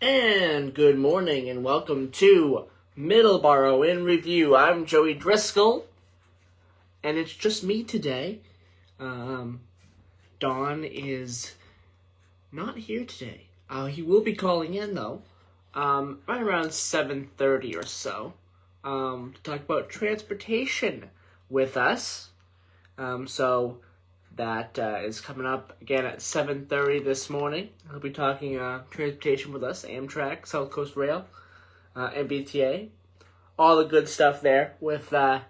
And good morning and welcome to Middleboro in Review. I'm Joey Driscoll, and it's just me today. Don is not here today. He will be calling in though, right around 7:30 or so, to talk about transportation with us. So that is coming up again at 7:30 this morning. He'll be talking transportation with us, Amtrak, South Coast Rail, MBTA, all the good stuff there with our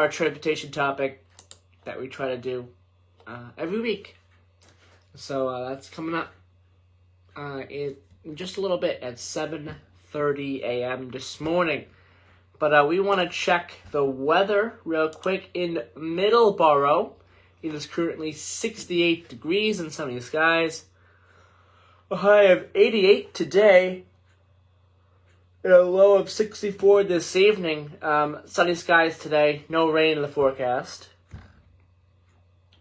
transportation topic that we try to do every week. So that's coming up in just a little bit at 7:30 a.m. this morning. But we want to check the weather real quick in Middleboro. It is currently 68 degrees and sunny skies. A high of 88 today. And a low of 64 this evening. Sunny skies today. No rain in the forecast.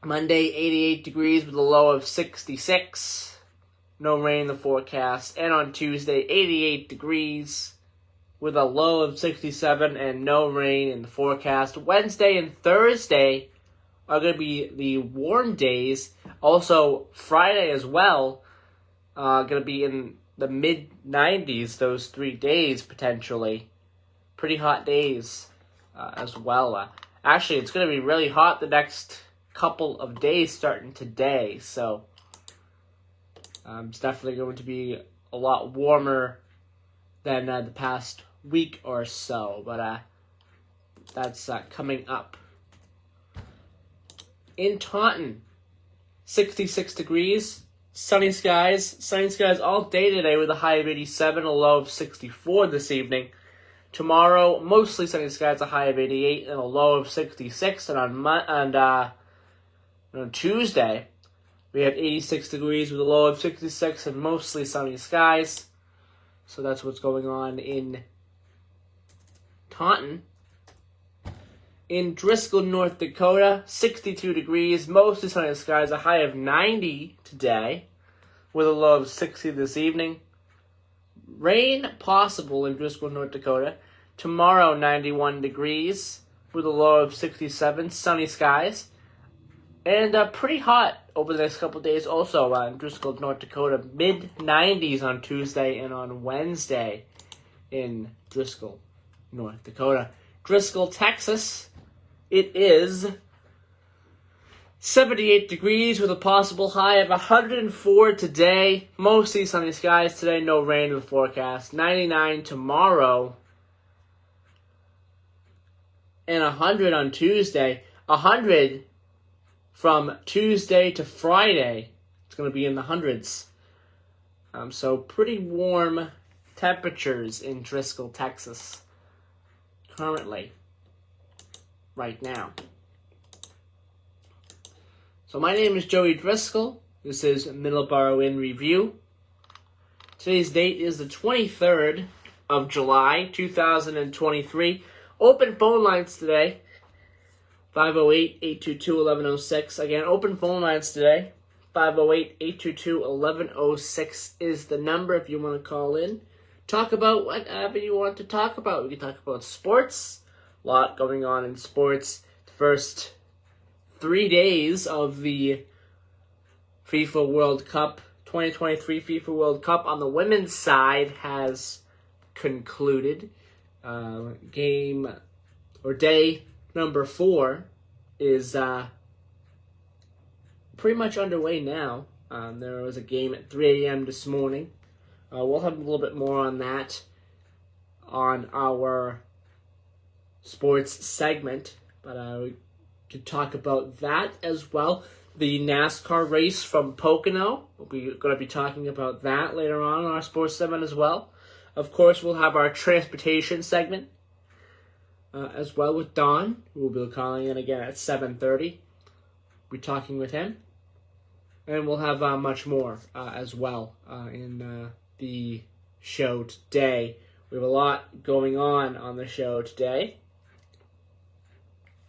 Monday, 88 degrees with a low of 66. No rain in the forecast. And on Tuesday, 88 degrees with a low of 67 and no rain in the forecast. Wednesday and Thursday are going to be the warm days. Also, Friday as well, going to be in the mid-90s those 3 days, potentially. Pretty hot days as well. Actually, it's going to be really hot the next couple of days starting today. So, it's definitely going to be a lot warmer than the past week or so. But that's coming up. In Taunton, 66 degrees, sunny skies all day today with a high of 87, a low of 64 this evening. Tomorrow, mostly sunny skies, a high of 88 and a low of 66. And on Tuesday, we have 86 degrees with a low of 66 and mostly sunny skies. So that's what's going on in Taunton. In Driscoll, North Dakota, 62 degrees, mostly sunny skies, a high of 90 today, with a low of 60 this evening. Rain possible in Driscoll, North Dakota. Tomorrow, 91 degrees, with a low of 67, sunny skies. And pretty hot over the next couple of days also in Driscoll, North Dakota. Mid-90s on Tuesday and on Wednesday in Driscoll, North Dakota. Driscoll, Texas, it is 78 degrees with a possible high of 104 today. Mostly sunny skies today, no rain in the forecast. 99 tomorrow. And 100 on Tuesday. 100 from Tuesday to Friday. It's going to be in the hundreds. So pretty warm temperatures in Driscoll, Texas. Currently, right now. So my name is Joey Driscoll. This is Middleboro in Review. Today's date is the 23rd of July, 2023. Open phone lines today, 508-822-1106. Again, open phone lines today, 508-822-1106 is the number if you want to call in. Talk about whatever you want to talk about. We can talk about sports. A lot going on in sports. The first 3 days of the FIFA World Cup, 2023 FIFA World Cup on the women's side has concluded. Day number 4 is pretty much underway now. There was a game at 3 a.m. this morning. We'll have a little bit more on that on our sports segment, but we could talk about that as well. The NASCAR race from Pocono, we're going to be talking about that later on in our sports segment as well. Of course, we'll have our transportation segment as well with Don, who will be calling in again at 7:30. We'll be talking with him. And we'll have much more as well in the show today. We have a lot going on the show today.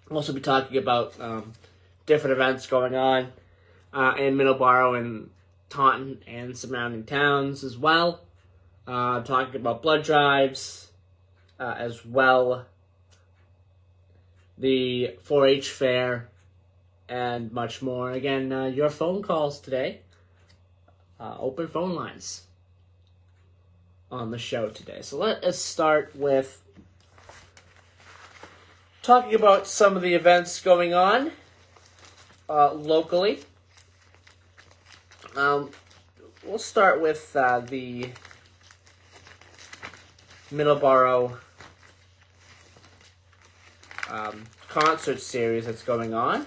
We'll also be talking about different events going on in Middleboro and Taunton and surrounding towns as well. Talking about blood drives as well, the 4-H fair, and much more. Again, your phone calls today. Open phone lines on the show today. So let us start with talking about some of the events going on locally. We'll start with the Middleboro concert series that's going on.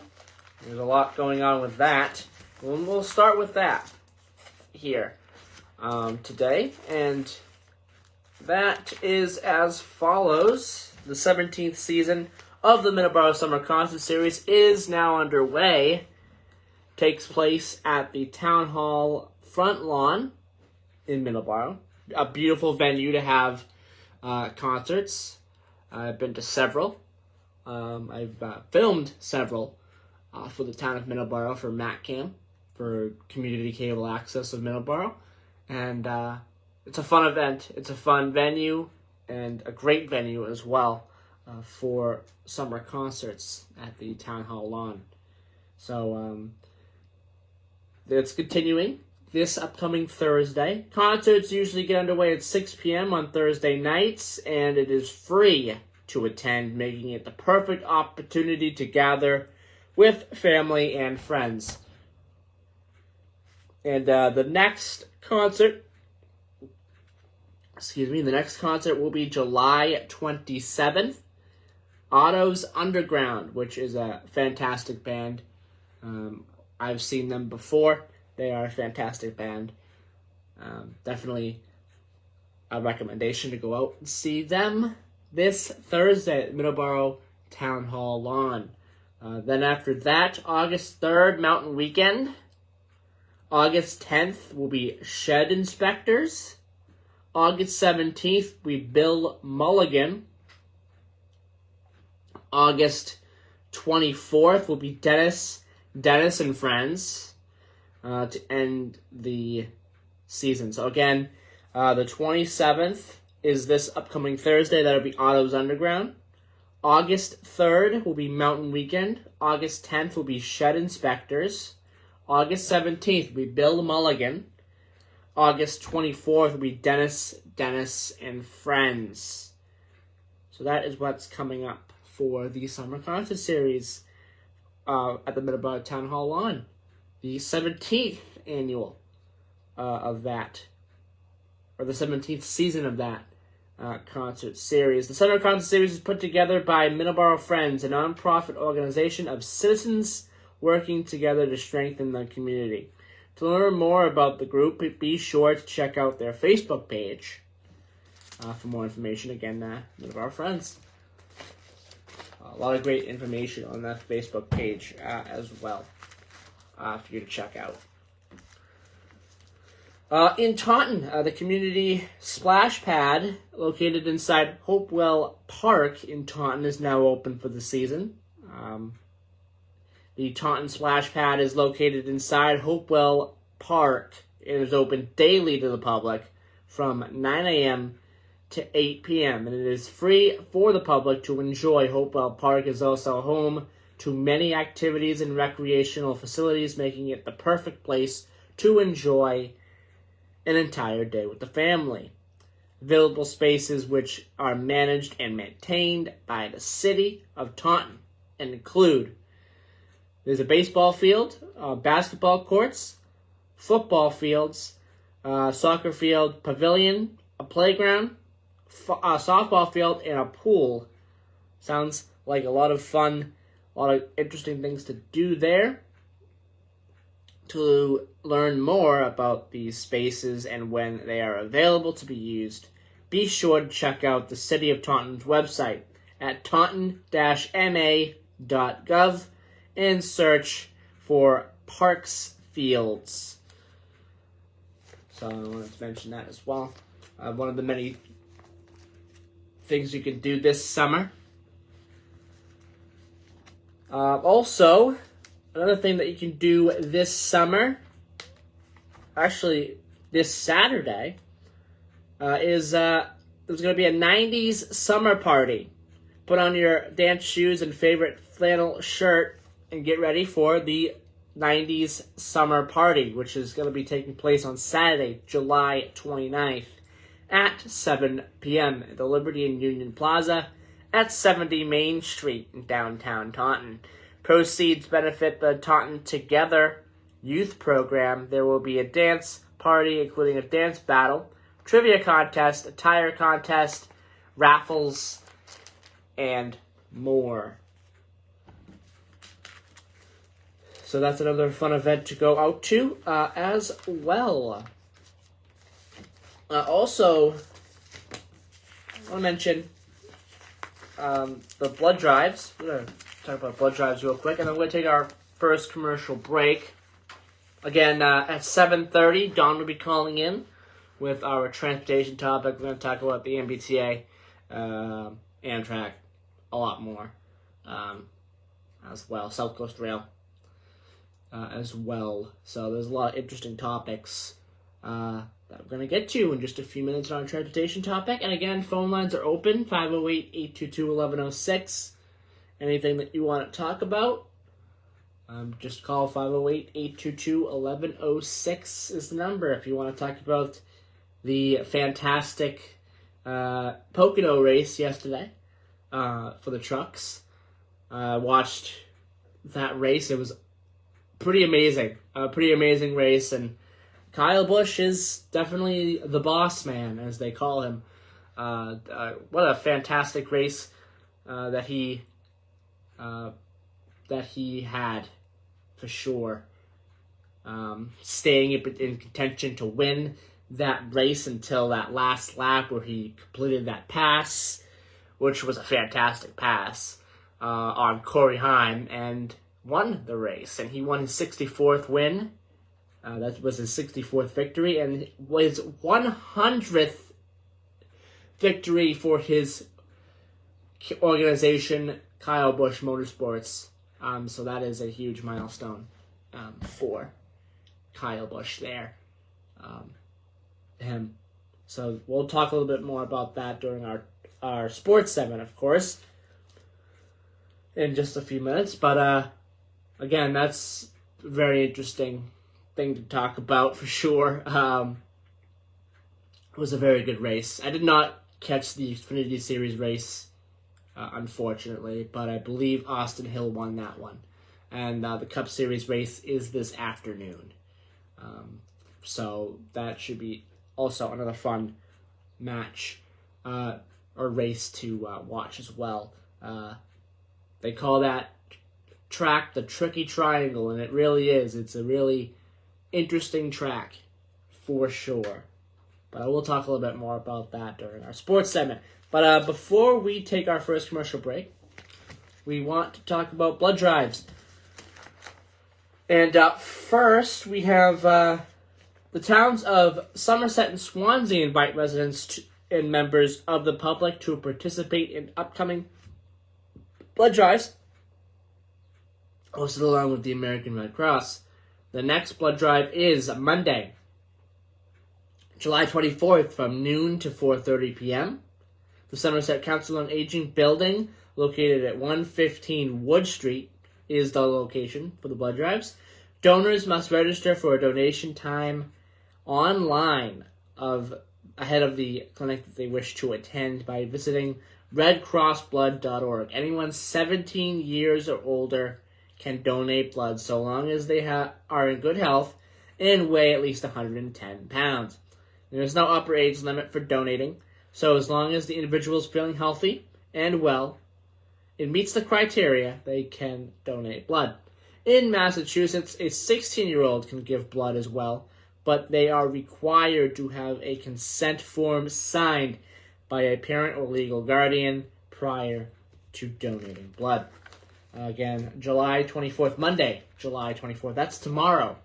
There's a lot going on with that. We'll start with that here today, and that is as follows. The 17th season of the Middleboro Summer Concert Series is now underway. Takes place at the Town Hall front lawn in Middleboro. A beautiful venue to have concerts. I've been to several. I've filmed several for the town of Middleboro for MacCam, for Community Cable Access of Middleboro. And it's a fun event. It's a fun venue and a great venue as well for summer concerts at the Town Hall lawn. So it's continuing this upcoming Thursday. Concerts usually get underway at 6 p.m. on Thursday nights, and it is free to attend, making it the perfect opportunity to gather with family and friends. And the next concert will be July 27th. Otto's Underground, which is a fantastic band. I've seen them before. They are a fantastic band. Definitely a recommendation to go out and see them this Thursday at Middleboro Town Hall lawn. Then after that, August 3rd, Mountain Weekend. August 10th will be Shed Inspectors. August 17th will be Bill Mulligan. August 24th will be Dennis and Friends to end the season. So again, the 27th is this upcoming Thursday. That'll be Otto's Underground. August 3rd will be Mountain Weekend. August 10th will be Shed Inspectors. August 17th will be Bill Mulligan. August 24th will be Dennis and Friends. So that is what's coming up for the Summer Concert Series at the Middleboro Town Hall lawn. The 17th annual of that, or the 17th season of that concert series. The Summer Concert Series is put together by Middleboro Friends, a nonprofit organization of citizens working together to strengthen the community. To learn more about the group, be sure to check out their Facebook page for more information. Again, Middleboro Friends. A lot of great information on that Facebook page as well for you to check out. In Taunton, the community splash pad located inside Hopewell Park in Taunton is now open for the season. The Taunton splash pad is located inside Hopewell Park. It is open daily to the public from 9 a.m. to 8 p.m. and it is free for the public to enjoy. Hopewell Park is also home to many activities and recreational facilities, making it the perfect place to enjoy an entire day with the family. Available spaces which are managed and maintained by the city of Taunton and include: there's a baseball field, basketball courts, football fields, soccer field, pavilion, a playground, a softball field, and a pool. Sounds like a lot of fun, a lot of interesting things to do there. To learn more about these spaces and when they are available to be used, be sure to check out the City of Taunton's website at taunton-ma.gov and search for Parks Fields. So I wanted to mention that as well. One of the many things you can do this summer. Also, another thing that you can do this summer actually, this Saturday, there's going to be a 90s summer party. Put on your dance shoes and favorite flannel shirt and get ready for the 90s summer party, which is going to be taking place on Saturday, July 29th at 7 p.m. at the Liberty and Union Plaza at 70 Main Street in downtown Taunton. Proceeds benefit the Taunton Together youth program. There will be a dance party, including a dance battle, trivia contest, a tire contest, raffles, and more. So that's another fun event to go out to as well. Also, I want to mention the blood drives. We're going to talk about blood drives real quick, and then we're going to take our first commercial break. Again, at 7:30, Dawn will be calling in with our transportation topic. We're going to talk about the MBTA, Amtrak, a lot more as well. South Coast Rail as well. So there's a lot of interesting topics that we're going to get to in just a few minutes on our transportation topic. And again, phone lines are open, 508-822-1106. Anything that you want to talk about, just call 508-822-1106 is the number if you want to talk about the fantastic Pocono race yesterday for the trucks. Watched that race. It was pretty amazing. A pretty amazing race, and Kyle Busch is definitely the boss man, as they call him. What a fantastic race that he had, for sure. Staying in contention to win that race until that last lap where he completed that pass, which was a fantastic pass on Corey Heim, and won the race. And he won his 64th win. That was his 64th victory, and his 100th victory for his organization, Kyle Busch Motorsports. So that is a huge milestone for Kyle Busch there. Him. So we'll talk a little bit more about that during our sports segment, of course, in just a few minutes. But again, that's a very interesting thing to talk about for sure. It was a very good race. I did not catch the Xfinity Series race, unfortunately, but I believe Austin Hill won that one. And the Cup Series race is this afternoon. So that should be also another fun match or race to watch as well. They call that track the Tricky Triangle, and it really is. It's a really interesting track for sure. But I will talk a little bit more about that during our sports segment. But before we take our first commercial break, we want to talk about blood drives. And first, we have the towns of Somerset and Swansea invite residents and members of the public to participate in upcoming blood drives, hosted along with the American Red Cross. The next blood drive is Monday, July 24th from noon to 4:30 p.m. The Somerset Council on Aging building, located at 115 Wood Street, is the location for the blood drives. Donors must register for a donation time online ahead of the clinic that they wish to attend by visiting redcrossblood.org. Anyone 17 years or older can donate blood so long as they are in good health and weigh at least 110 pounds. There is no upper age limit for donating, so as long as the individual is feeling healthy and well, it meets the criteria, they can donate blood. In Massachusetts, a 16-year-old can give blood as well, but they are required to have a consent form signed by a parent or legal guardian prior to donating blood. Again, July 24th, Monday, July 24th. That's tomorrow,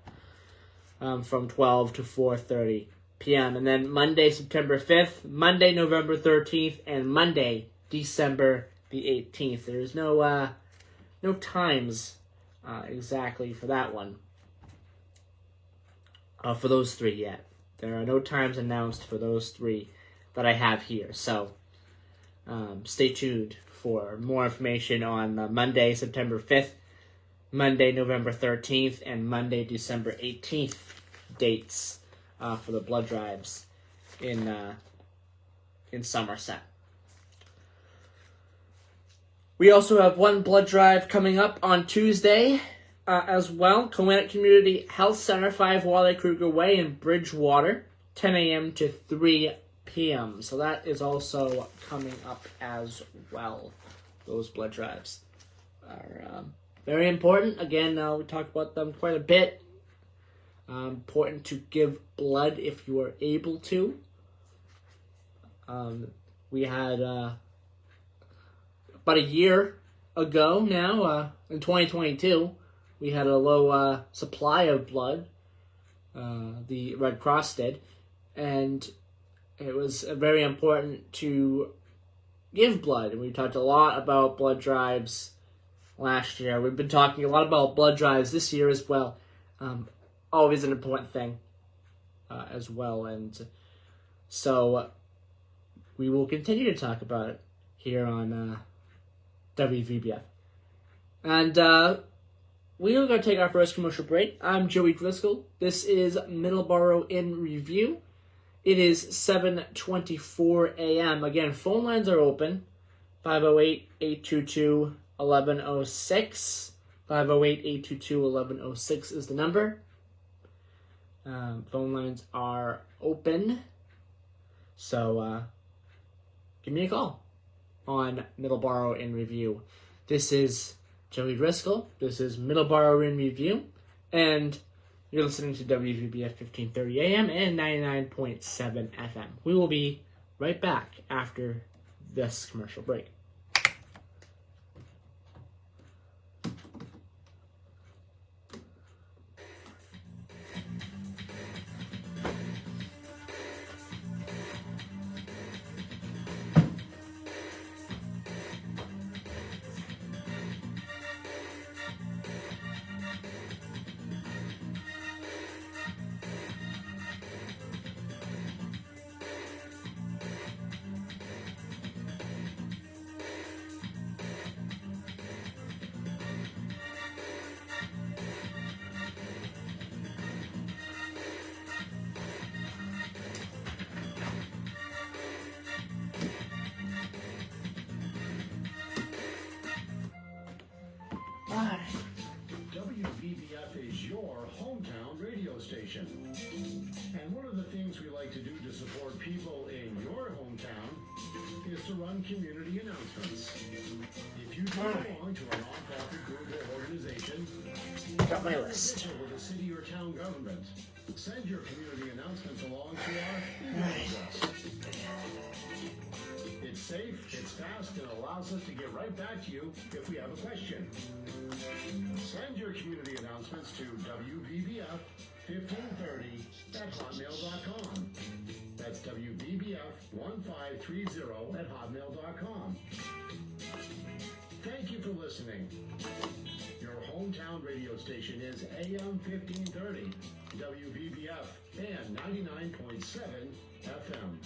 from 12 to 4:30 p.m. And then Monday, September 5th, Monday, November 13th, and Monday, December the 18th. There's no times exactly for that one. for those 3 yet. There are no times announced for those 3 that I have here. So stay tuned for more information on Monday, September 5th, Monday, November 13th, and Monday, December 18th dates for the blood drives in Somerset. We also have one blood drive coming up on Tuesday as well. Coannet Community Health Center, 5 Wally Kruger Way in Bridgewater, 10 a.m. to 3 p.m. So that is also coming up as well. Those blood drives are very important. Again, we talk about them quite a bit. Important to give blood if you are able to. We had about a year ago now, in 2022, we had a low supply of blood. The Red Cross did, and it was very important to give blood. And we talked a lot about blood drives last year. We've been talking a lot about blood drives this year as well. Always an important thing as well. And so we will continue to talk about it here on WVBF. And we are going to take our first commercial break. I'm Joey Driscoll. This is Middleboro in Review. It is 7:24 a.m. Again, phone lines are open. 508-822-1106. 508-822-1106 is the number. Phone lines are open. So give me a call on Middleboro in Review. This is Joey Driscoll. This is Middleboro in Review. And you're listening to WVBF 1530 AM and 99.7 FM. We will be right back after this commercial break. WVBF is your hometown radio station. And one of the things we like to do to support people in your hometown is to run community announcements. If you do belong to a nonprofit group or organization, Got my list. with a city or town government, send your community announcements along to our email address. It's safe, it's fast, and allows us to get right back to you if we have a question. Send your community announcements to WVBF1530@hotmail.com. That's WVBF1530@hotmail.com. Thank you for listening. Your hometown radio station is AM 1530, WVBF, and 99.7 FM.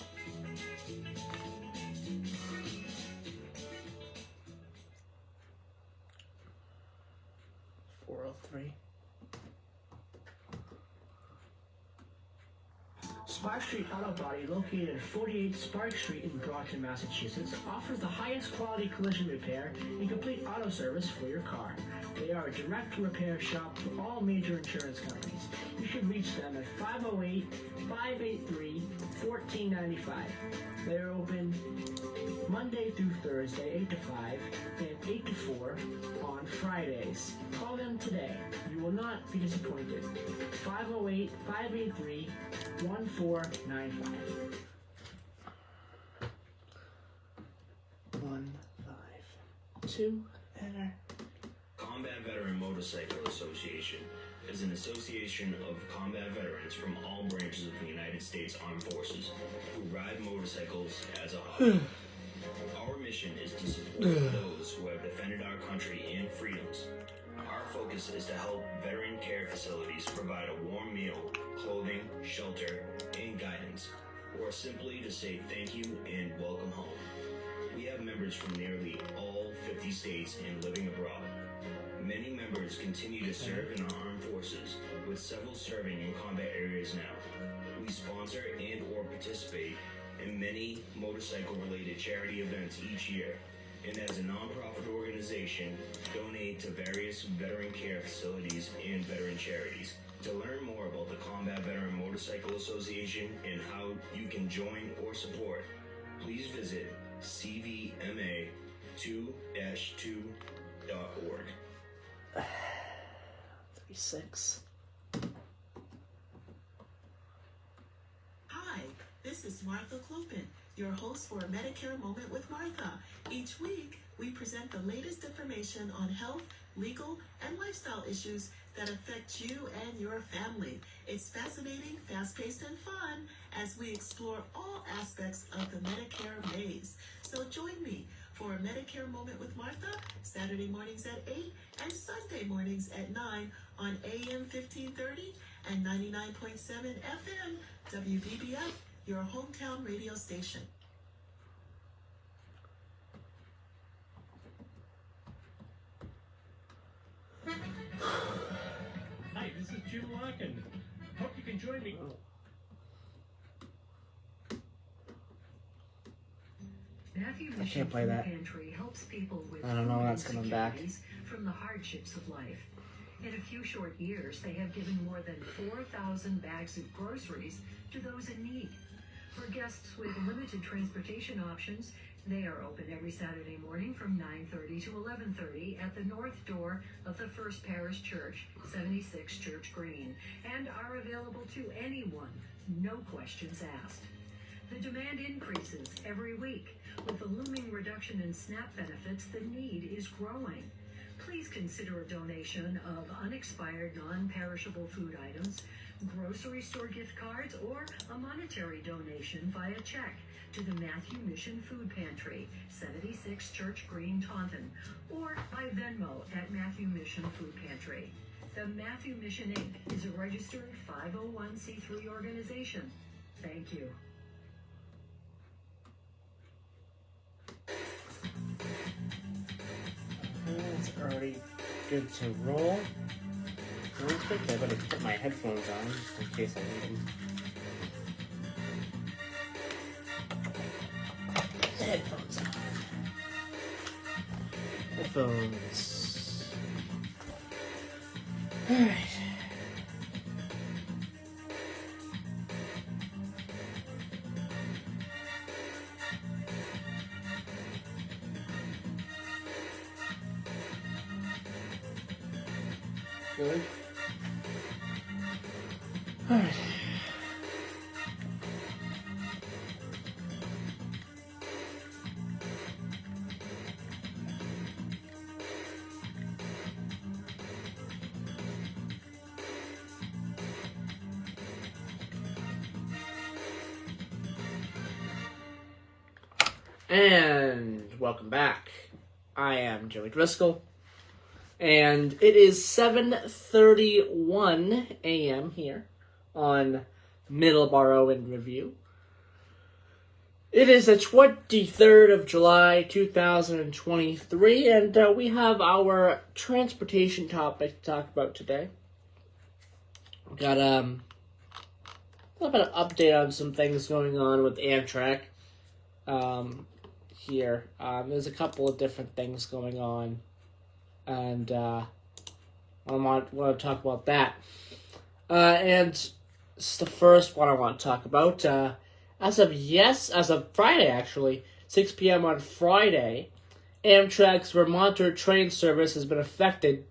Spark Street Auto Body, located at 48 Spark Street in Brockton, Massachusetts, offers the highest quality collision repair and complete auto service for your car. They are a direct repair shop for all major insurance companies. You should reach them at 508-583-1495. They are open Monday through Thursday, 8 to 5, and 8 to 4 on Fridays. Call them today. You will not be disappointed. 508-583-1495. 152 enter. Combat Veteran Motorcycle Association is an association of combat veterans from all branches of the United States Armed Forces who ride motorcycles as a hobby. Our mission is to support those who have defended our country and freedoms. Our focus is to help veteran care facilities provide a warm meal, clothing, shelter, and guidance, or simply to say thank you and welcome home. We have members from nearly all 50 states and living abroad. Many members continue to serve in our armed forces, with several serving in combat areas now. We sponsor and or participate in many motorcycle-related charity events each year, and as a nonprofit organization, donate to various veteran care facilities and veteran charities. To learn more about the Combat Veteran Motorcycle Association and how you can join or support, please visit cvma2-2.org. 36. Hi, this is Martha Clopin, your host for Medicare Moment with Martha. Each week, we present the latest information on health, legal, and lifestyle issues that affect you and your family. It's fascinating, fast-paced, and fun as we explore all aspects of the Medicare maze. So join me for Medicare Moment with Martha, Saturday mornings at 8 and Sunday mornings at 9 on AM 1530 and 99.7 FM WBBF, your hometown radio station. Hi, this is Jim Larkin. Hope you can join me. Matthew I can't play that. Pantry helps people with I don't know food when that's coming back. insecurities from the hardships of life. In a few short years, they have given more than 4,000 bags of groceries to those in need. For guests with limited transportation options, they are open every Saturday morning from 9:30 to 11:30 at the north door of the First Parish Church, 76 Church Green, and are available to anyone, no questions asked. The demand increases every week. With the looming reduction in SNAP benefits, the need is growing. Please consider a donation of unexpired, non-perishable food items, grocery store gift cards, or a monetary donation via check to the Matthew Mission Food Pantry, 76 Church Green, Taunton, or by Venmo at Matthew Mission Food Pantry. The Matthew Mission Inc. is a registered 501c3 organization. Thank you. It's already good to roll. Real quick, I better put my headphones on just in case I need them. Headphones on. Headphones. Alright. Good. Alright. And welcome back. I am Joey Driscoll. And it is 7:31 a.m. here on Middleboro in Review. It is the 23rd of July, 2023, and we have our transportation topic to talk about today. We got a little bit of update on some things going on with Amtrak here. There's a couple of different things going on. And I want to talk about that. And this is the first one I want to talk about. As of Friday, actually, 6 p.m. on Friday, Amtrak's Vermonter train service has been affected.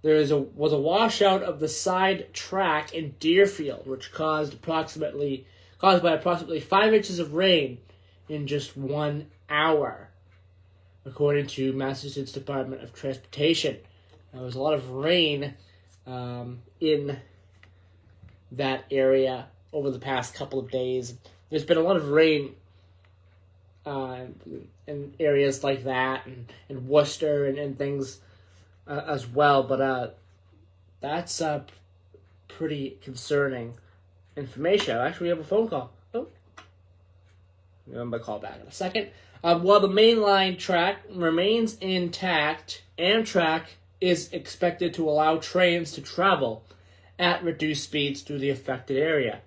There was a washout of the side track in Deerfield, which caused by approximately 5 inches of rain in just 1 hour, according to Massachusetts Department of Transportation. There was a lot of rain in that area over the past couple of days. There's been a lot of rain in areas like that, and Worcester and things as well. But that's pretty concerning information. Actually, we have a phone call. Oh, I'm going to call back in a second. While the mainline track remains intact, Amtrak is expected to allow trains to travel at reduced speeds through the affected area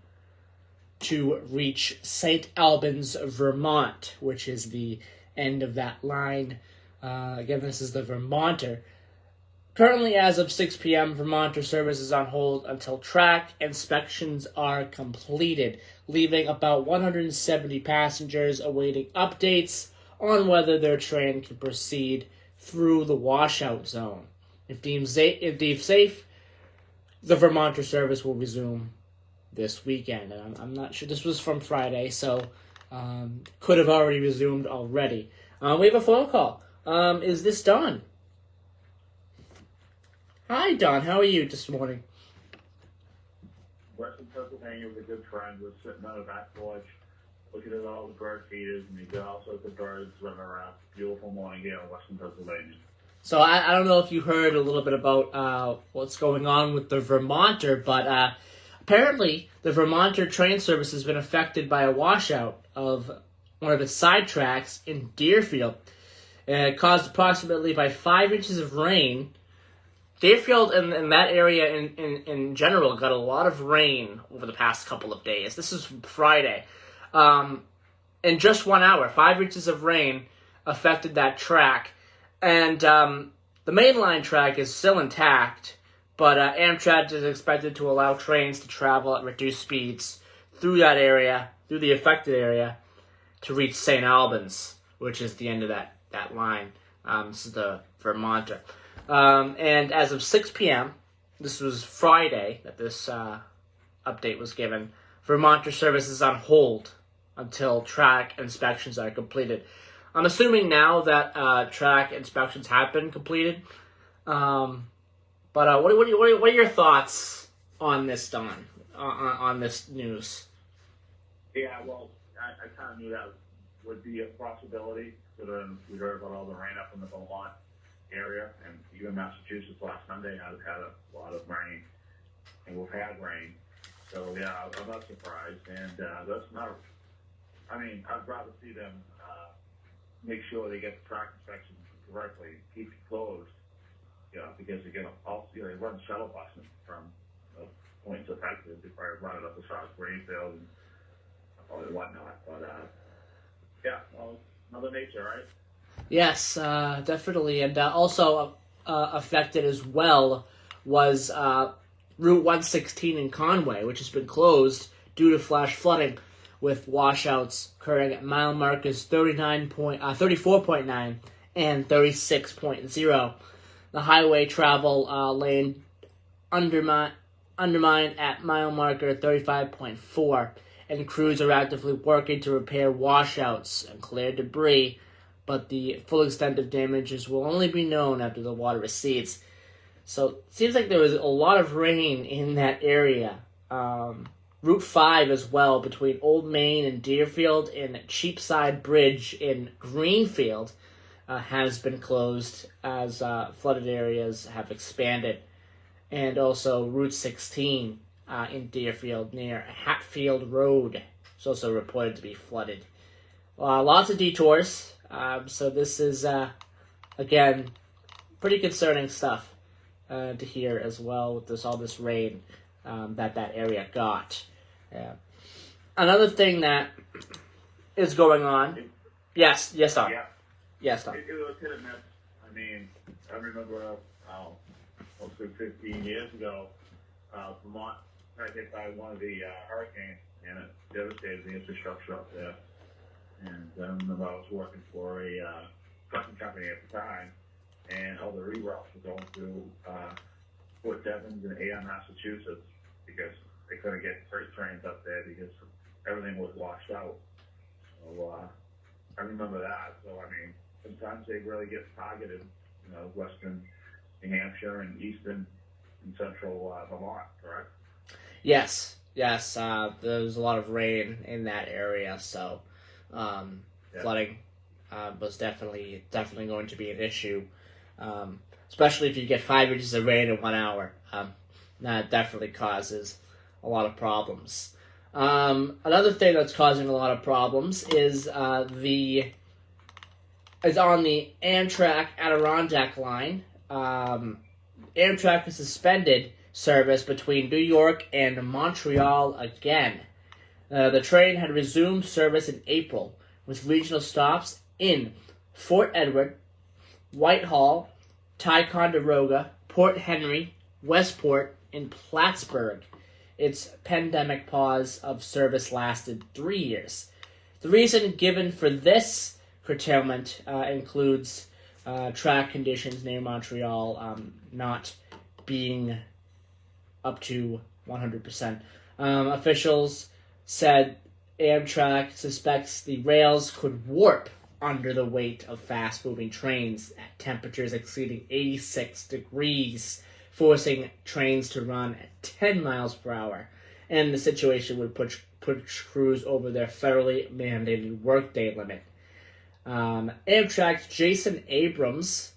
to reach St. Albans, Vermont, which is the end of that line. Again, this is the Vermonter. Currently, as of 6 p.m., Vermonter service is on hold until track inspections are completed, leaving about 170 passengers awaiting updates on whether their train can proceed through the washout zone. If deemed safe, the Vermonter service will resume this weekend. And I'm not sure. This was from Friday, so could have already resumed already. We have a phone call. Is this Don? Hi, Don. How are you this morning? Western Pennsylvania with a good friend was sitting on a back porch looking at all the bird feeders, and you got all sorts of birds running around. Beautiful morning here in Western Pennsylvania. So I don't know if you heard a little bit about what's going on with the Vermonter, but apparently the Vermonter train service has been affected by a washout of one of its side tracks in Deerfield. Caused approximately by 5 inches of rain. Deerfield and that area in general got a lot of rain over the past couple of days. This is Friday. In just 1 hour, 5 inches of rain affected that track. And the mainline track is still intact, but Amtrak is expected to allow trains to travel at reduced speeds through that area, through the affected area, to reach St. Albans, which is the end of that line. This is the Vermonter. And as of 6 p.m., this was Friday that this update was given, Vermonter service is on hold until track inspections are completed. I'm assuming now that track inspections have been completed. But what are your thoughts on this, Don? On this news? Yeah, well, I kind of knew that would be a possibility. We heard about all the rain up in the Vermont area, and even Massachusetts last Sunday had a lot of rain, and we've had rain. So yeah, I'm not surprised, and that's not. I mean, I'd rather see them make sure they get the track inspection correctly, keep it closed, because they they run shuttle buses from points affected. They probably run it up as far as Greenfield and whatnot. But yeah, well, Mother Nature, right? Yes, definitely. And also affected as well was Route 116 in Conway, which has been closed due to flash flooding, with washouts occurring at mile markers 34.9 and 36.0. The highway travel lane undermined at mile marker 35.4, and crews are actively working to repair washouts and clear debris, but the full extent of damages will only be known after the water recedes. So it seems like there was a lot of rain in that area. Route 5 as well, between Old Main and Deerfield, and Cheapside Bridge in Greenfield has been closed as flooded areas have expanded. And also Route 16 in Deerfield near Hatfield Road is also reported to be flooded. Lots of detours. So this is, again, pretty concerning stuff to hear as well with all this rain that area got. Yeah. Another thing that is going on. Yes, Tom. Yeah. Yes, Tom. It was hit and miss. I mean, I remember close to 15 years ago, Vermont got hit by one of the hurricanes, and it devastated the infrastructure up there. And I remember I was working for a trucking company at the time, and all the reroutes were going through Fort Devens and Avon, Massachusetts, because they couldn't get freight trains up there because everything was washed out. So I remember that. So I mean, sometimes they really get targeted, western New Hampshire and eastern and central Vermont, correct? Yes. There's a lot of rain in that area, so flooding was definitely going to be an issue, especially if you get 5 inches of rain in 1 hour. That definitely causes a lot of problems. Another thing that's causing a lot of problems is on the Amtrak Adirondack line. Amtrak has suspended service between New York and Montreal again. The train had resumed service in April, with regional stops in Fort Edward, Whitehall, Ticonderoga, Port Henry, Westport, and Plattsburgh. Its pandemic pause of service lasted 3 years. The reason given for this curtailment includes track conditions near Montreal not being up to 100%. Officials said Amtrak suspects the rails could warp under the weight of fast-moving trains at temperatures exceeding 86 degrees, forcing trains to run at 10 miles per hour. And the situation would put crews over their federally mandated workday limit. Amtrak's Jason Abrams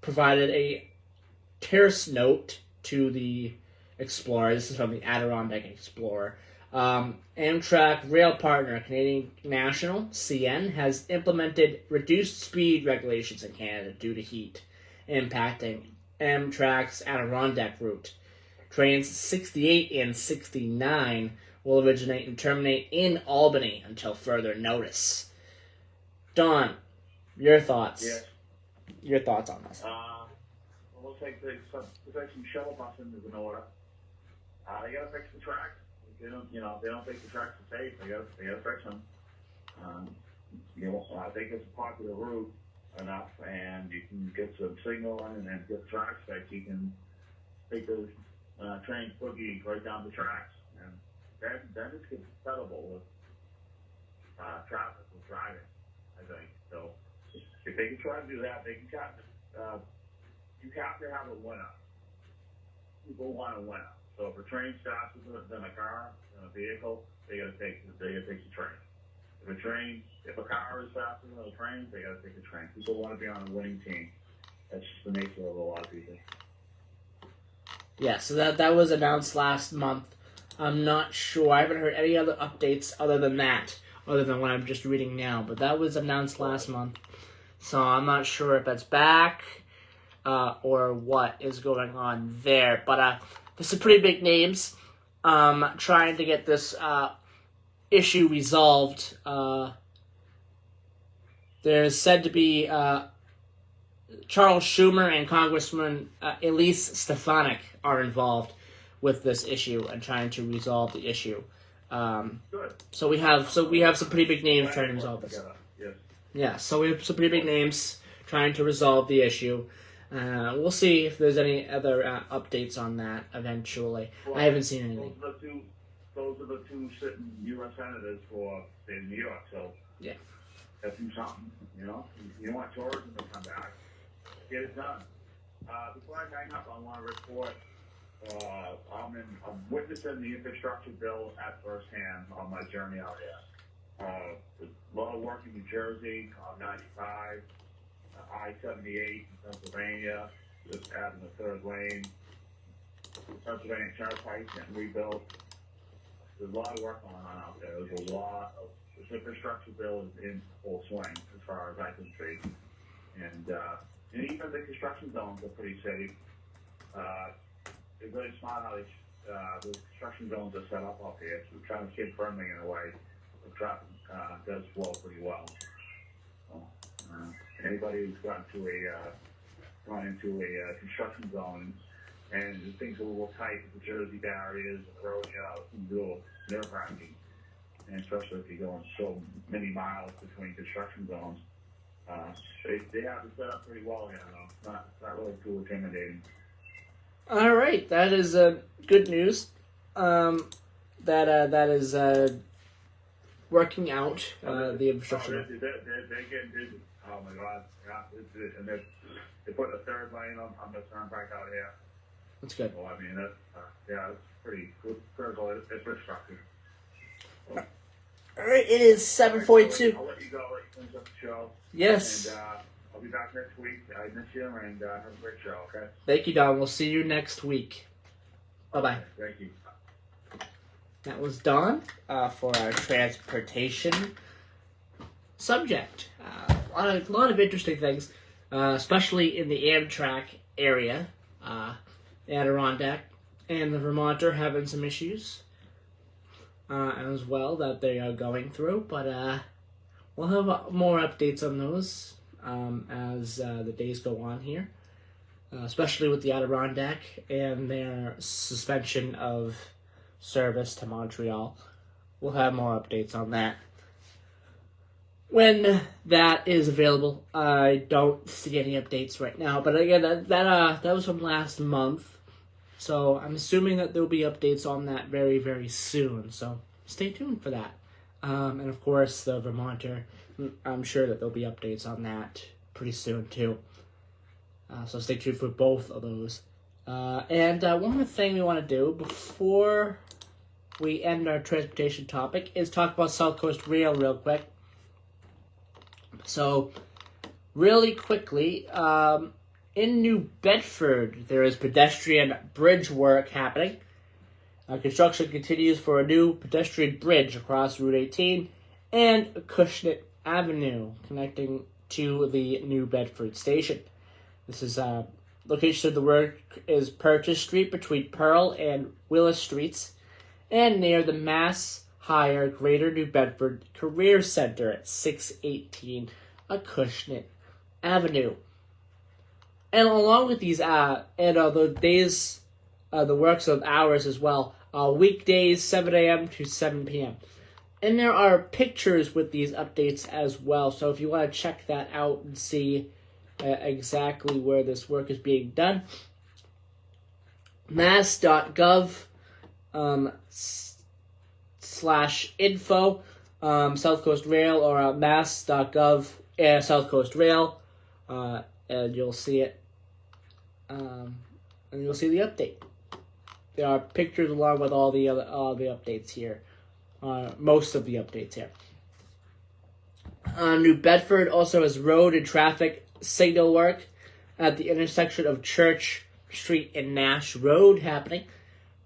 provided a terse note to the Explorer. This is from the Adirondack Explorer. Amtrak rail partner Canadian National, CN, has implemented reduced speed regulations in Canada due to heat, impacting Amtrak's Adirondack route. Trains 68 and 69 will originate and terminate in Albany until further notice. Don, your thoughts? Yes. Your thoughts on this? Well, looks like some shuttle busing is in order. They gotta fix the tracks. They don't think the tracks are safe. They gotta fix them. I think it's a popular route enough, and you can get some signal in and get the tracks fixed. You can take those trains boogie right down the tracks, and then it gets settleable with traffic with driving, I think. So if they can try to do that, they can you have to have a winner. People want a winner. So if a train's faster than a car, than a vehicle, they gotta take the train. If a car is faster than a train, they gotta take the train. People want to be on a winning team. That's just the nature of a lot of people. Yeah, so that was announced last month. I'm not sure. I haven't heard any other updates other than what I'm just reading now. But that was announced last month. So I'm not sure if that's back or what is going on there. But there's some pretty big names trying to get this issue resolved. There's said to be Charles Schumer and Congressman Elise Stefanik are involved with this issue and trying to resolve the issue. So we have some pretty big names trying to resolve this. Yes. Yeah, so we have some pretty big names trying to resolve the issue. We'll see if there's any other updates on that eventually. Well, I haven't seen anything. Those are the two sitting U.S. senators for state of New York. So yeah, let's do something. You want tourism to come back. Get it done. Before I hang up, I want to report. I'm witnessing the infrastructure bill at first hand on my journey out here. A lot of work in New Jersey on 95, I-78 in Pennsylvania, just adding a third lane. The Pennsylvania Turnpike getting rebuilt. There's a lot of work going on out there. There's a lot of this infrastructure bill is in full swing as far as I can see, and even the construction zones are pretty safe. They're really smart how the construction zones are set up here, so we're trying to keep firming in a way the traffic does flow pretty well. So, anybody who's gone into a construction zone and things are a little tight with the Jersey barriers and the road, it's a little nerve-wracking, and especially if you're going so many miles between construction zones. They have it set up pretty well here, though. It's not really too intimidating. All right, that is good news. That is working out the infrastructure. They're getting busy. Oh my God! Yeah, and they put a third lane on the turnpike out here. That's good. So I mean, it's pretty good critical infrastructure. So, all right, it is 7:42. I'll let you go. Let you finish up the show. Yes. And I'll be back next week. I miss you, and have a great show, okay? Thank you, Don. We'll see you next week. Bye-bye. Thank you. That was Don for our transportation subject. A lot of interesting things, especially in the Amtrak area. Adirondack and the Vermont are having some issues as well that they are going through, but we'll have more updates on those as the days go on here, especially with the Adirondack and their suspension of service to Montreal. We'll have more updates on that when that is available. I don't see any updates right now, but again, that was from last month. So I'm assuming that there'll be updates on that very, very soon. So stay tuned for that. And of course, the Vermonter, I'm sure that there'll be updates on that pretty soon too. So stay tuned for both of those. And one other thing we want to do before we end our transportation topic is talk about South Coast Rail real quick. So, really quickly, in New Bedford, there is pedestrian bridge work happening. Construction continues for a new pedestrian bridge across Route 18 and Acushnet Avenue, connecting to the New Bedford station. This is location of the work is Purchase Street between Pearl and Willis Streets, and near the Mass Hire Greater New Bedford Career Center at 618 Acushnet Avenue. And along with these, the days, the works of hours as well, weekdays 7 a.m. to 7 p.m. And there are pictures with these updates as well, so if you want to check that out and see exactly where this work is being done, mass.gov /info South Coast Rail, or mass.gov South Coast Rail, and you'll see it. And you'll see the update. There are pictures along with all the updates here. Most of the updates here. New Bedford also has road and traffic signal work at the intersection of Church Street and Nash Road happening.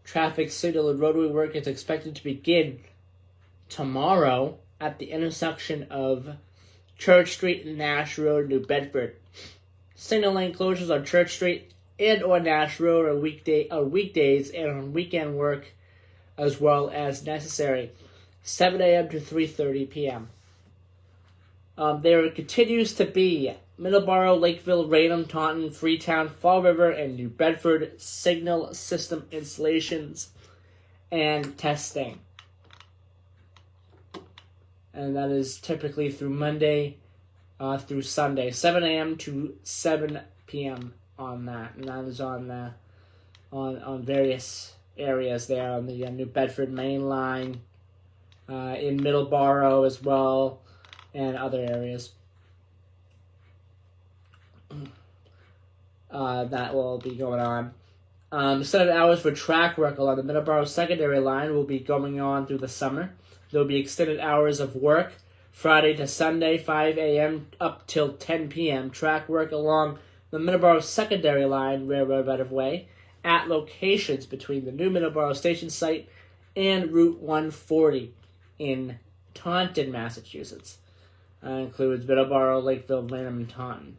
Traffic signal and roadway work is expected to begin tomorrow at the intersection of Church Street and Nash Road, New Bedford. Signal lane closures on Church Street and or Nash Road on weekdays and on weekend work as well as necessary. 7 a.m. to 3:30 p.m. There continues to be Middleboro, Lakeville, Raynham, Taunton, Freetown, Fall River, and New Bedford signal system installations and testing. And that is typically through Monday through Sunday, 7 a.m. to 7 p.m. on that. And that is on various areas there on the New Bedford main line, in Middleboro as well, and other areas. That will be going on. Extended hours for track work along the Middleboro secondary line will be going on through the summer. There will be extended hours of work Friday to Sunday, 5 a.m. up till 10 p.m. Track work along the Middleboro secondary line railroad right-of-way at locations between the new Middleboro station site and Route 140 in Taunton, Massachusetts. Includes Middleboro, Lakeville, Raynham, and Taunton.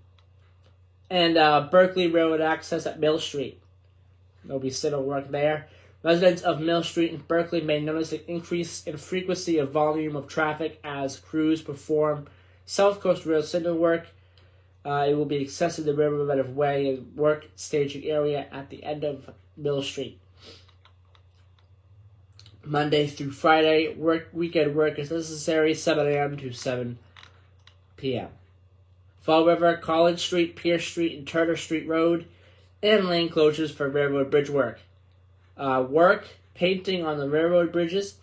And Berkeley Railroad access at Mill Street. There'll be signal work there. Residents of Mill Street and Berkeley may notice an increase in frequency of volume of traffic as crews perform South Coast Rail signal work. It will be accessing the railroad right-of-way and work staging area at the end of Mill Street. Monday through Friday, weekend work is necessary, 7 a.m. to 7 p.m. Fall River, College Street, Pierce Street, and Turner Street Road, and lane closures for railroad bridge work. Painting on the railroad bridges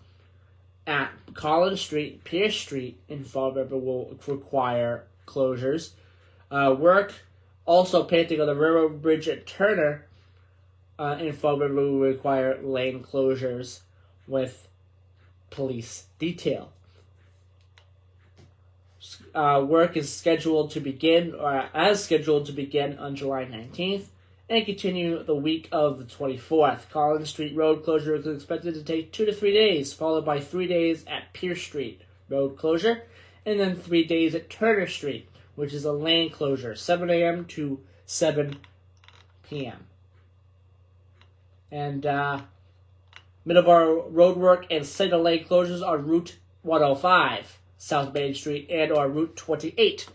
at Collins Street, Pierce Street, and Fall River will require closures. Also painting on the railroad bridge at Turner in Fall River will require lane closures with police detail. Work is scheduled to begin, or as scheduled to begin on July 19th, and continue the week of the 24th. Collins Street road closure is expected to take 2 to 3 days, followed by 3 days at Pierce Street road closure, and then 3 days at Turner Street, which is a lane closure, 7 a.m. to 7 p.m. And Middleboro roadwork and signal lane closures on Route 105, South Main Street, and on Route 28,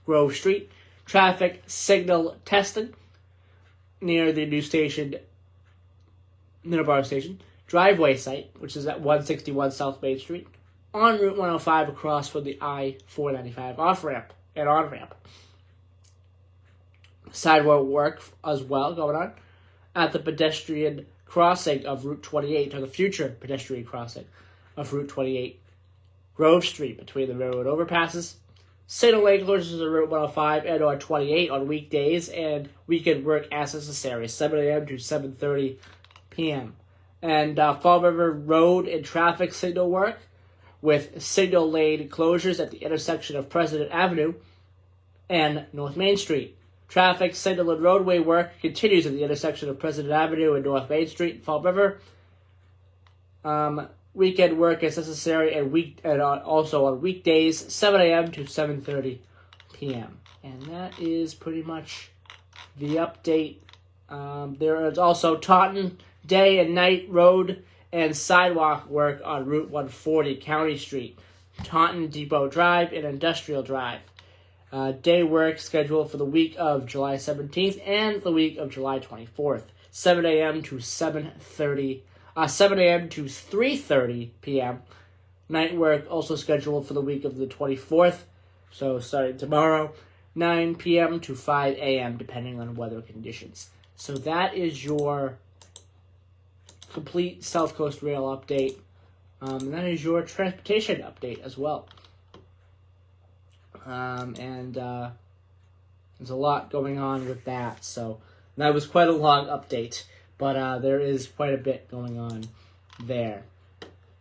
Grove Street. Traffic signal testing near the new station, Middleboro Station. Driveway site, which is at 161 South Main Street. On Route 105 across from the I-495 off-ramp and on-ramp. Sidewalk work as well going on at the pedestrian crossing of Route 28, or the future pedestrian crossing of Route 28, Grove Street between the railroad overpasses. Signal lane closures on Route 105 and on 28 on weekdays, and weekend work as necessary, 7 a.m. to 7:30 p.m. And Fall River Road and traffic signal work with signal lane closures at the intersection of President Avenue and North Main Street. Traffic signal and roadway work continues at the intersection of President Avenue and North Main Street in Fall River. Weekend work is necessary, and also on weekdays, 7 a.m. to 7:30 p.m. And that is pretty much the update. There is also Taunton day and night road and sidewalk work on Route 140, County Street, Taunton Depot Drive, and Industrial Drive. Day work scheduled for the week of July 17th and the week of July 24th, 7 a.m. to 7 a.m. to 3:30 p.m. Night work also scheduled for the week of the 24th, so starting tomorrow, 9 p.m. to 5 a.m. depending on weather conditions. So that is your complete South Coast Rail update. And that is your transportation update as well. And there's a lot going on with that. So that was quite a long update, but there is quite a bit going on there.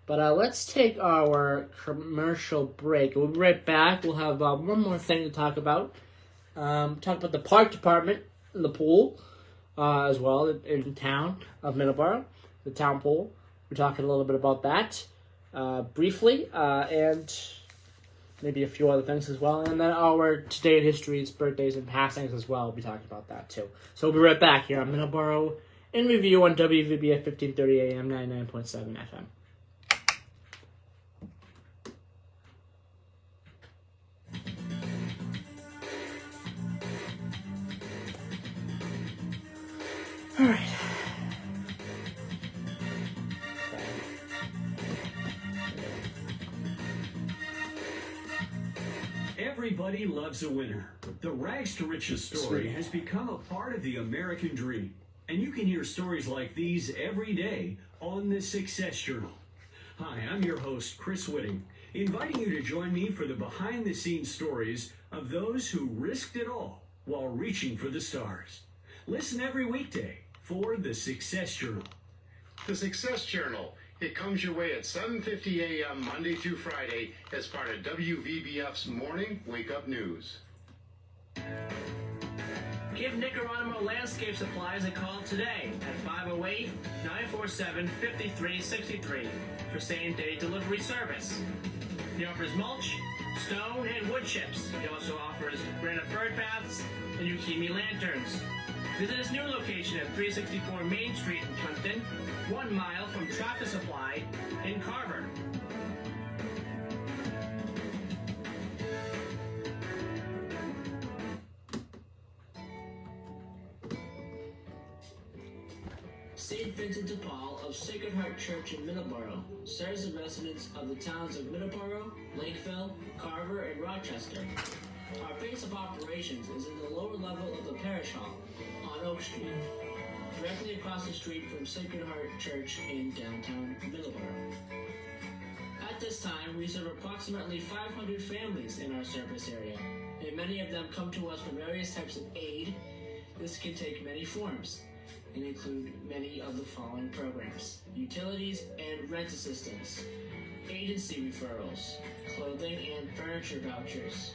But let's take our commercial break. We'll be right back. We'll have one more thing to talk about. Talk about the park department and the pool as well in town of Middleboro, the town pool. We're talking a little bit about that briefly, and maybe a few other things as well. And then our Today in History's birthdays and passings as well. We'll be talking about that too. So we'll be right back here on Middleboro in Review on WVBF 1530 AM, 99.7 FM. All right. Everybody loves a winner. The Rags to Riches story has become a part of the American dream. And you can hear stories like these every day on the Success Journal. Hi, I'm your host, Chris Whitting, inviting you to join me for the behind-the-scenes stories of those who risked it all while reaching for the stars. Listen every weekday for the Success Journal. The Success Journal. It comes your way at 7:50 a.m. Monday through Friday as part of WVBF's Morning Wake Up News. Give Nicaragua Landscape Supplies a call today at 508-947-5363 for same-day delivery service. He offers mulch, stone, and wood chips. He also offers granite bird baths and Ukimi lanterns. Visit his new location at 364 Main Street in Plimpton, 1 mile from Tractor Supply in Carver. St. Vincent de Paul of Sacred Heart Church in Middleboro serves the residents of the towns of Middleboro, Lakeville, Carver, and Rochester. Our base of operations is in the lower level of the parish hall on Oak Street, directly across the street from Sacred Heart Church in downtown Middleboro. At this time, we serve approximately 500 families in our service area, and many of them come to us for various types of aid. This can take many forms. and include many of the following programs: utilities and rent assistance, agency referrals, clothing and furniture vouchers,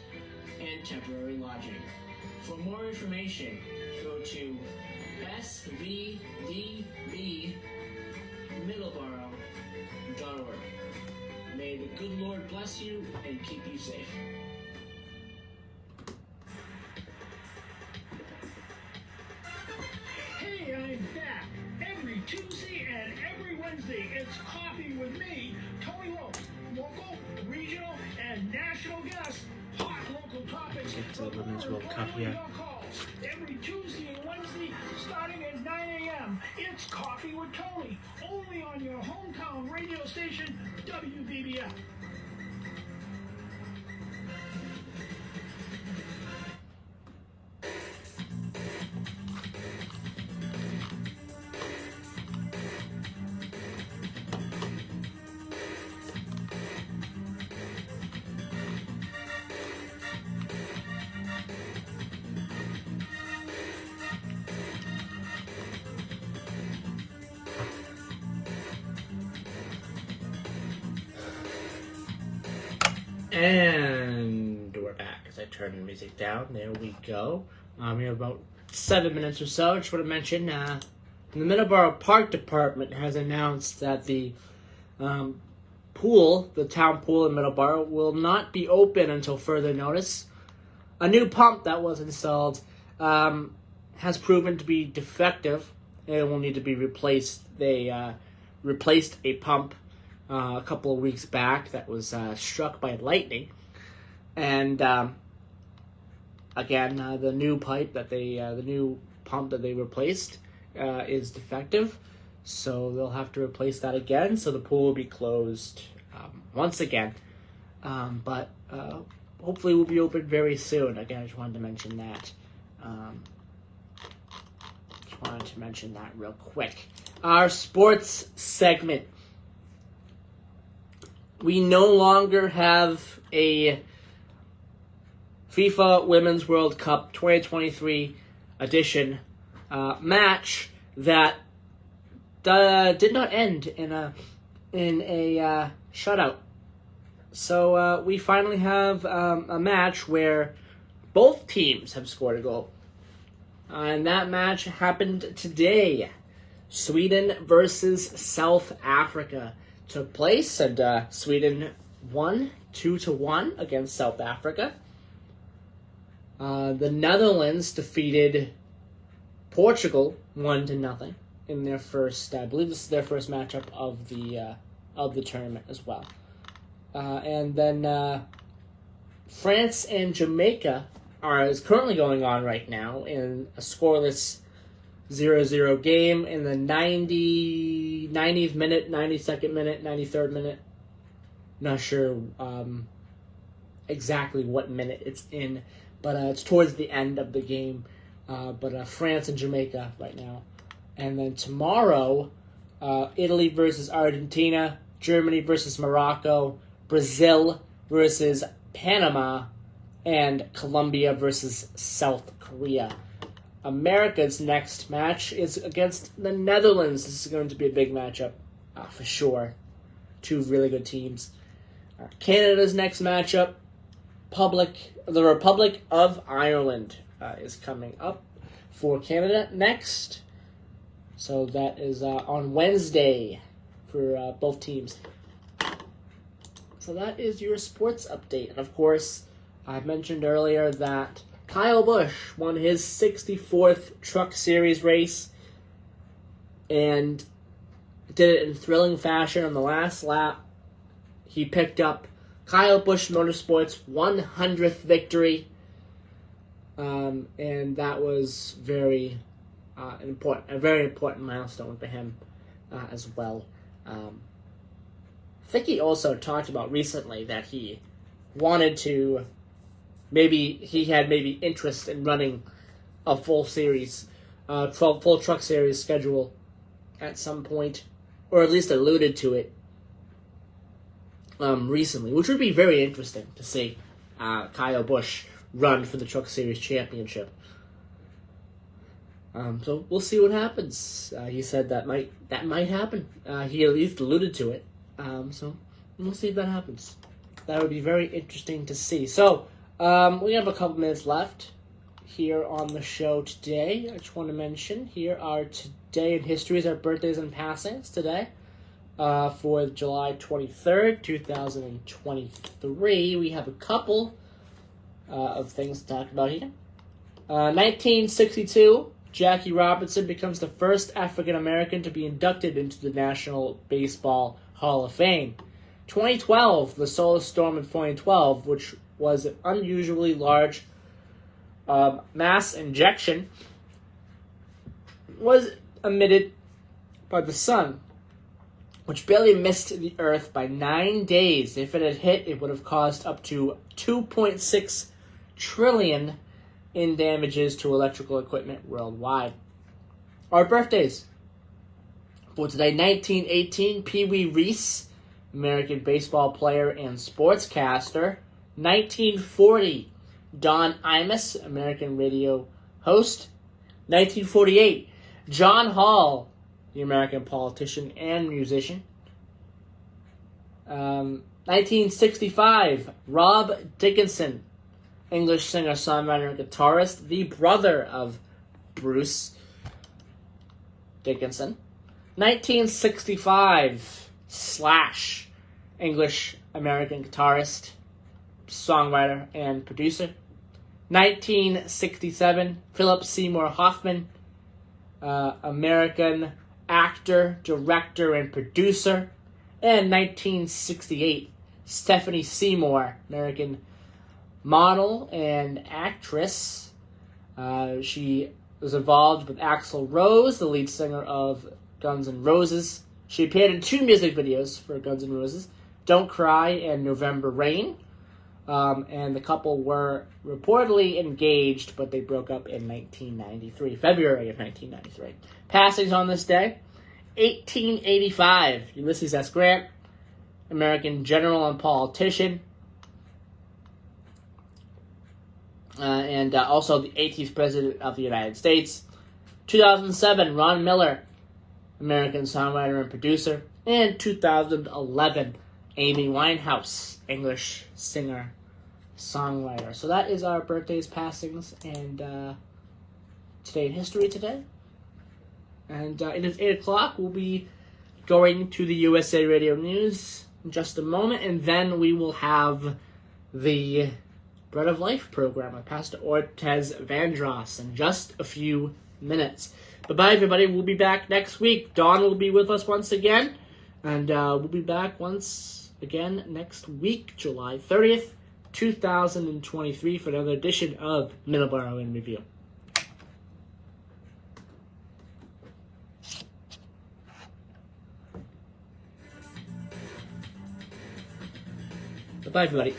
and temporary lodging. For more information, go to svdbmiddleboro.org. May the good Lord bless you and keep you safe. Hey, I'm back. Every Tuesday and every Wednesday, it's Coffee with me, Tony Lowe. Local, regional, and national guests. Hot local topics. Get to the Women's World Cup here. Every Tuesday and Wednesday, starting at 9 a.m. It's Coffee with Tony, only on your hometown radio station, WBBF. And we're back as I turn the music down. There we go. We have about 7 minutes or so. Just want to mention the Middleboro Park Department has announced that the pool, the town pool in Middleboro, will not be open until further notice. A new pump that was installed has proven to be defective and it will need to be replaced. They replaced a pump a couple of weeks back that was struck by lightning, and again, the new pump that they replaced is defective, so they'll have to replace that again. So the pool will be closed once again, but hopefully will be open very soon. Again, I just wanted to mention that. Real quick. Our sports segment. We no longer have a FIFA Women's World Cup 2023 edition match that did not end in a shutout. So we finally have a match where both teams have scored a goal. And that match happened today. Sweden versus South Africa took place, and Sweden won 2-1 against South Africa. The Netherlands defeated Portugal 1-0 in their first. I believe this is their first matchup of the tournament as well. And then France and Jamaica is currently going on right now in a scoreless 0-0 game in the 90th minute, 92nd minute, 93rd minute. Not sure exactly what minute it's in, but it's towards the end of the game. But France and Jamaica right now. And then tomorrow, Italy versus Argentina, Germany versus Morocco, Brazil versus Panama, and Colombia versus South Korea. America's next match is against the Netherlands. This is going to be a big matchup, for sure. Two really good teams. Canada's next matchup, the Republic of Ireland, is coming up for Canada next. So that is on Wednesday for both teams. So that is your sports update. And of course, I mentioned earlier that Kyle Busch won his 64th Truck Series race and did it in thrilling fashion on the last lap. He picked up Kyle Busch Motorsports' 100th victory, and that was a very important milestone for him as well. I think he also talked about recently that he wanted to. He had interest in running a full series, full truck series schedule at some point, or at least alluded to it recently, which would be very interesting to see Kyle Busch run for the Truck Series championship. So we'll see what happens. He said that might happen. He at least alluded to it. So we'll see if that happens. That would be very interesting to see. So we have a couple minutes left here on the show today. I just want to mention here are today in history, our birthdays and passings today. For July 23rd, 2023, we have a couple of things to talk about here. 1962, Jackie Robinson becomes the first African American to be inducted into the National Baseball Hall of Fame. 2012, the solar storm in 2012, which was an unusually large mass injection, was emitted by the sun, which barely missed the Earth by 9 days. If it had hit, it would have caused up to $2.6 trillion in damages to electrical equipment worldwide. Our birthdays. For today, 1918, Pee Wee Reese, American baseball player and sportscaster. 1940, Don Imus, American radio host. 1948, John Hall, the American politician and musician. 1965, Rob Dickinson, English singer, songwriter, and guitarist, the brother of Bruce Dickinson. 1965, Slash, English American guitarist, songwriter, and producer. 1967, Philip Seymour Hoffman, American actor, director, and producer. And 1968, Stephanie Seymour, American model and actress. She was involved with Axl Rose, the lead singer of Guns N' Roses. She appeared in 2 music videos for Guns N' Roses, Don't Cry and November Rain. And the couple were reportedly engaged, but they broke up in 1993, February of 1993. Passings on this day, 1885, Ulysses S. Grant, American general and politician, and also the 18th President of the United States. 2007, Ron Miller, American songwriter and producer. And 2011, Amy Winehouse, English singer, songwriter. So that is our birthdays, passings, and today in history today. And it is 8 o'clock. We'll be going to the USA Radio News in just a moment, and then we will have the Bread of Life program with Pastor Ortez Vandross in just a few minutes. Bye-bye, everybody. We'll be back next week. Dawn will be with us once again, and we'll be back once again next week, July 30th, 2023, for another edition of Middleboro in Review. Bye, everybody.